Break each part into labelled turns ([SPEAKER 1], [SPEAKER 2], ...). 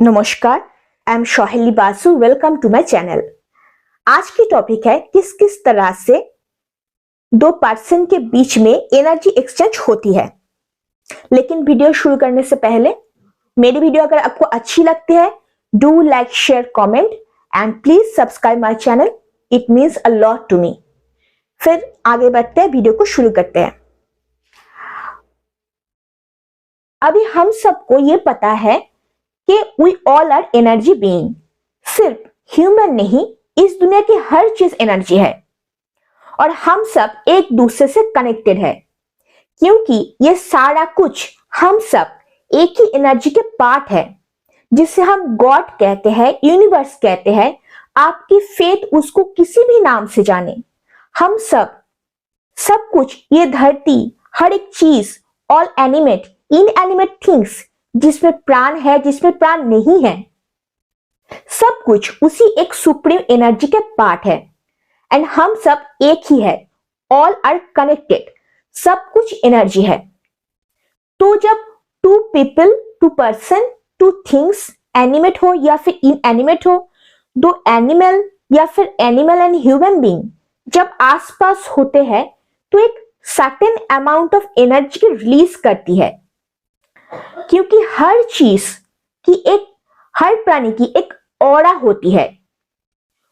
[SPEAKER 1] नमस्कार, I am Soheli Basu. Welcome to my channel. आज की टॉपिक है किस किस तरह से दो पर्सन के बीच में एनर्जी एक्सचेंज होती है। लेकिन वीडियो शुरू करने से पहले मेरी वीडियो अगर आपको अच्छी लगती है, do like, share, comment and please subscribe my channel. It means a lot to me. फिर आगे बढ़ते हैं, वीडियो को शुरू करते हैं। अभी हम सबको ये पता है कि we all are energy being. सिर्फ ह्यूमन नहीं, इस दुनिया की हर चीज एनर्जी है और हम सब एक दूसरे से कनेक्टेड है, क्योंकि ये सारा कुछ हम सब एक ही एनर्जी के पार्ट है, जिसे हम गॉड कहते हैं, यूनिवर्स कहते हैं। आपकी फेथ उसको किसी भी नाम से जाने, हम सब कुछ, ये धरती, हर एक चीज, ऑल एनिमेट, इनएनिमेट थिंग्स, जिसमें प्राण है, जिसमें प्राण नहीं है, सब कुछ उसी एक सुप्रीम एनर्जी के पार्ट है। एंड हम सब एक ही है, ऑल आर कनेक्टेड, सब कुछ एनर्जी है। तो जब two people, two person, two things, animate हो या फिर इनएनिमेट हो, दो एनिमल या फिर एनिमल एंड ह्यूमन बीइंग जब आसपास होते हैं तो एक certain amount of energy release करती है, क्योंकि हर चीज की एक, हर प्राणी की एक ऑरा होती है।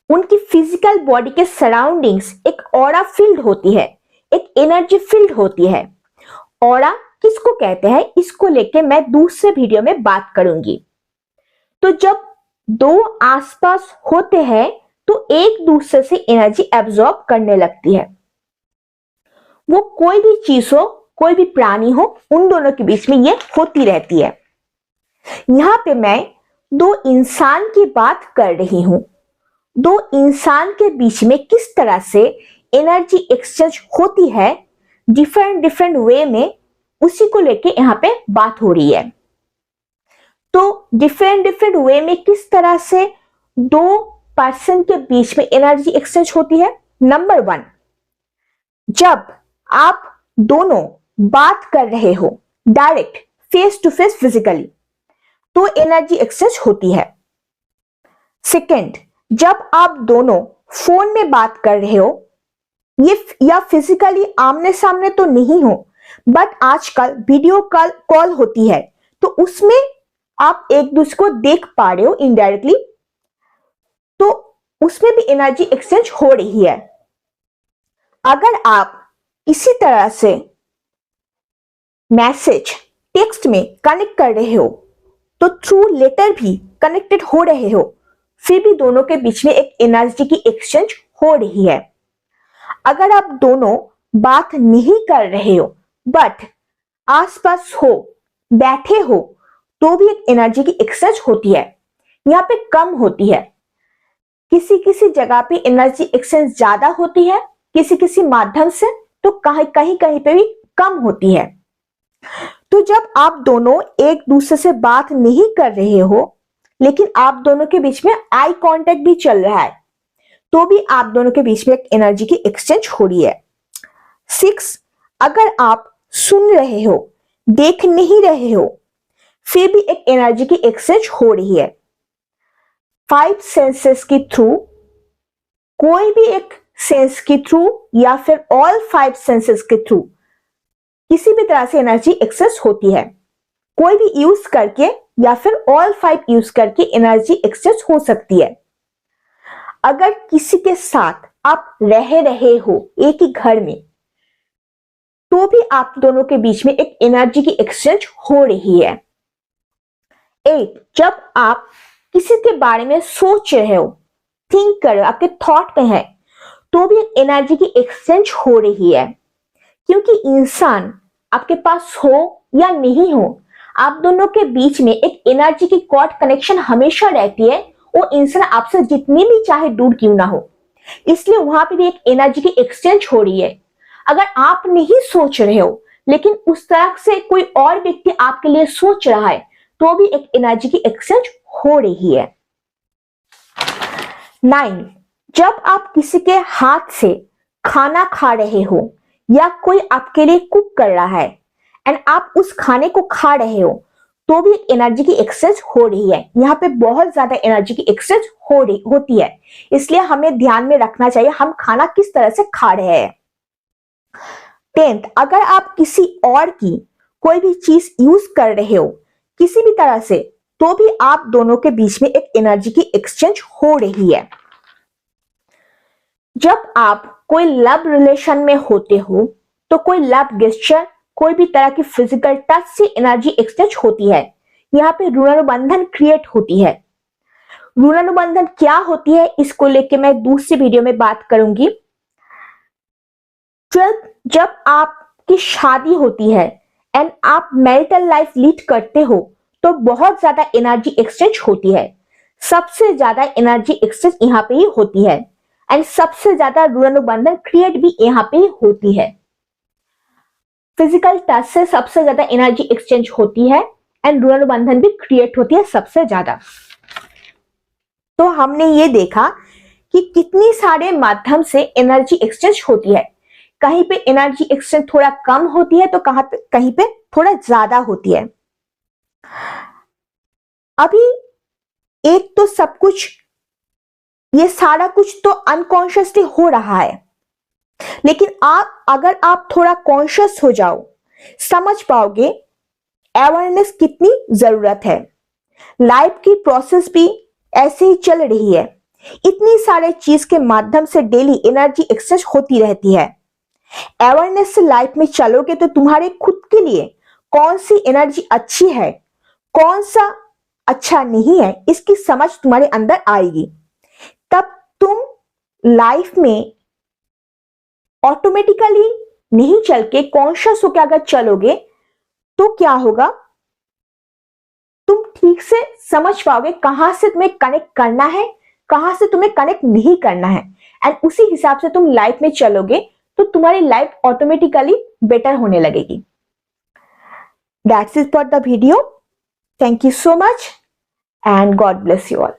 [SPEAKER 1] उनकी फिजिकल बॉडी के सराउंडिंग्स एक ऑरा फील्ड होती है, एक एनर्जी फील्ड होती है। ऑरा किसको कहते हैं, इसको लेके मैं दूसरे वीडियो में बात करूंगी। तो जब दो आसपास होते हैं तो एक दूसरे से एनर्जी एब्जॉर्ब करने लगती है। वो कोई भी चीज हो, कोई भी प्राणी हो, उन दोनों के बीच में ये होती रहती है। यहां पे मैं दो इंसान की बात कर रही हूं। दो इंसान के बीच में किस तरह से एनर्जी एक्सचेंज होती है डिफरेंट वे में, उसी को लेके यहां पे बात हो रही है। तो डिफरेंट वे में किस तरह से दो पर्सन के बीच में एनर्जी एक्सचेंज होती है। नंबर 1, जब आप दोनों बात कर रहे हो direct, face to face, physically, तो एनर्जी एक्सचेंज होती है। सेकेंड, जब आप दोनों फोन में बात कर रहे हो, ये या फिजिकली आमने सामने तो नहीं हो, बट आजकल वीडियो कॉल होती है, तो उसमें आप एक दूसरे को देख पा रहे हो इनडायरेक्टली, तो उसमें भी एनर्जी एक्सचेंज हो रही है। अगर आप इसी तरह से मैसेज, टेक्स्ट में कनेक्ट कर रहे हो, तो थ्रू लेटर भी कनेक्टेड हो रहे हो, फिर भी दोनों के बीच में एक एनर्जी की एक्सचेंज हो रही है। अगर आप दोनों बात नहीं कर रहे हो बट आसपास हो, बैठे हो, तो भी एक एनर्जी की एक्सचेंज होती है। यहाँ पे कम होती है, किसी किसी जगह पे एनर्जी एक्सचेंज ज्यादा होती है, किसी किसी माध्यम से तो कहीं पे भी कम होती है। तो जब आप दोनों एक दूसरे से बात नहीं कर रहे हो, लेकिन आप दोनों के बीच में आई कांटेक्ट भी चल रहा है, तो भी आप दोनों के बीच में एक एनर्जी की एक्सचेंज हो रही है। 6, अगर आप सुन रहे हो, देख नहीं रहे हो, फिर भी एक एनर्जी की एक्सचेंज हो रही है। 5 सेंसेस के थ्रू, कोई भी एक सेंस के थ्रू या फिर ऑल 5 सेंसेस के थ्रू किसी भी तरह से एनर्जी एक्सचेंज होती है। कोई भी यूज करके या फिर ऑल 5 यूज करके एनर्जी एक्सचेंज हो सकती है। अगर किसी के साथ आप रह रहे हो एक ही घर में, तो भी आप दोनों के बीच में एक एनर्जी की एक्सचेंज हो रही है। 8, जब आप किसी के बारे में सोच रहे हो, थिंक कर रहे हो, आपके थॉट में है, तो भी एक एनर्जी की एक्सचेंज हो रही है। क्योंकि इंसान आपके पास हो या नहीं हो, आप दोनों के बीच में एक एनर्जी की कॉर्ड कनेक्शन हमेशा रहती है। वो इंसान आपसे जितनी भी चाहे दूर क्यों ना हो, इसलिए वहां पे भी एक एनर्जी की एक्सचेंज हो रही है। अगर आप नहीं सोच रहे हो, लेकिन उस तरह से कोई और व्यक्ति आपके लिए सोच रहा है, तो भी एक एनर्जी की एक्सचेंज हो रही है। 9, जब आप किसी के हाथ से खाना खा रहे हो या कोई आपके लिए कुक कर रहा है एंड आप उस खाने को खा रहे हो, तो भी एनर्जी की एक्सचेंज हो रही है। यहाँ पे बहुत ज्यादा एनर्जी की एक्सचेंज होती है, इसलिए हमें ध्यान में रखना चाहिए हम खाना किस तरह से खा रहे हैं। 10th, अगर आप किसी और की कोई भी चीज यूज कर रहे हो किसी भी तरह से, तो भी आप दोनों के बीच में एक एनर्जी की एक्सचेंज हो रही है। जब आप कोई लव रिलेशन में होते हो तो कोई लव गेस्चर, कोई भी तरह की फिजिकल टच से एनर्जी एक्सचेंज होती है। यहाँ पे ऋणानुबंधन क्रिएट होती है। ऋणानुबंधन क्या होती है इसको लेके मैं दूसरी वीडियो में बात करूंगी। जब आपकी शादी होती है एंड आप मैरिटल लाइफ लीड करते हो तो बहुत ज्यादा एनर्जी एक्सचेंज होती है। सबसे ज्यादा एनर्जी एक्सचेंज यहाँ पे ही होती है एंड सबसे ज्यादा ऋणानुबंधन क्रिएट भी यहाँ पे ही होती है। फिजिकल टच से सबसे ज्यादा एनर्जी एक्सचेंज होती है एंड ऋणानुबंधन भी क्रिएट होती है सबसे ज्यादा। तो हमने ये देखा कि कितनी सारे माध्यम से एनर्जी एक्सचेंज होती है। कहीं पे एनर्जी एक्सचेंज थोड़ा कम होती है तो कहीं पे थोड़ा ज्यादा होती है। अभी एक तो सब कुछ, ये सारा कुछ तो अनकॉन्शियसली हो रहा है, लेकिन अगर आप थोड़ा कॉन्शियस हो जाओ, समझ पाओगे अवेयरनेस कितनी जरूरत है। लाइफ की प्रोसेस भी ऐसे ही चल रही है। इतनी सारे चीज के माध्यम से डेली एनर्जी एक्सचेंज होती रहती है। अवेयरनेस से लाइफ में चलोगे तो तुम्हारे खुद के लिए कौन सी एनर्जी अच्छी है, कौन सा अच्छा नहीं है, इसकी समझ तुम्हारे अंदर आएगी। तब तुम लाइफ में ऑटोमेटिकली नहीं चल के कॉन्शियस होकर अगर चलोगे तो क्या होगा, तुम ठीक से समझ पाओगे कहां से तुम्हें कनेक्ट करना है, कहां से तुम्हें कनेक्ट नहीं करना है, एंड उसी हिसाब से तुम लाइफ में चलोगे तो तुम्हारी लाइफ ऑटोमेटिकली बेटर होने लगेगी। That's it for the video. Thank you so much and God bless you all.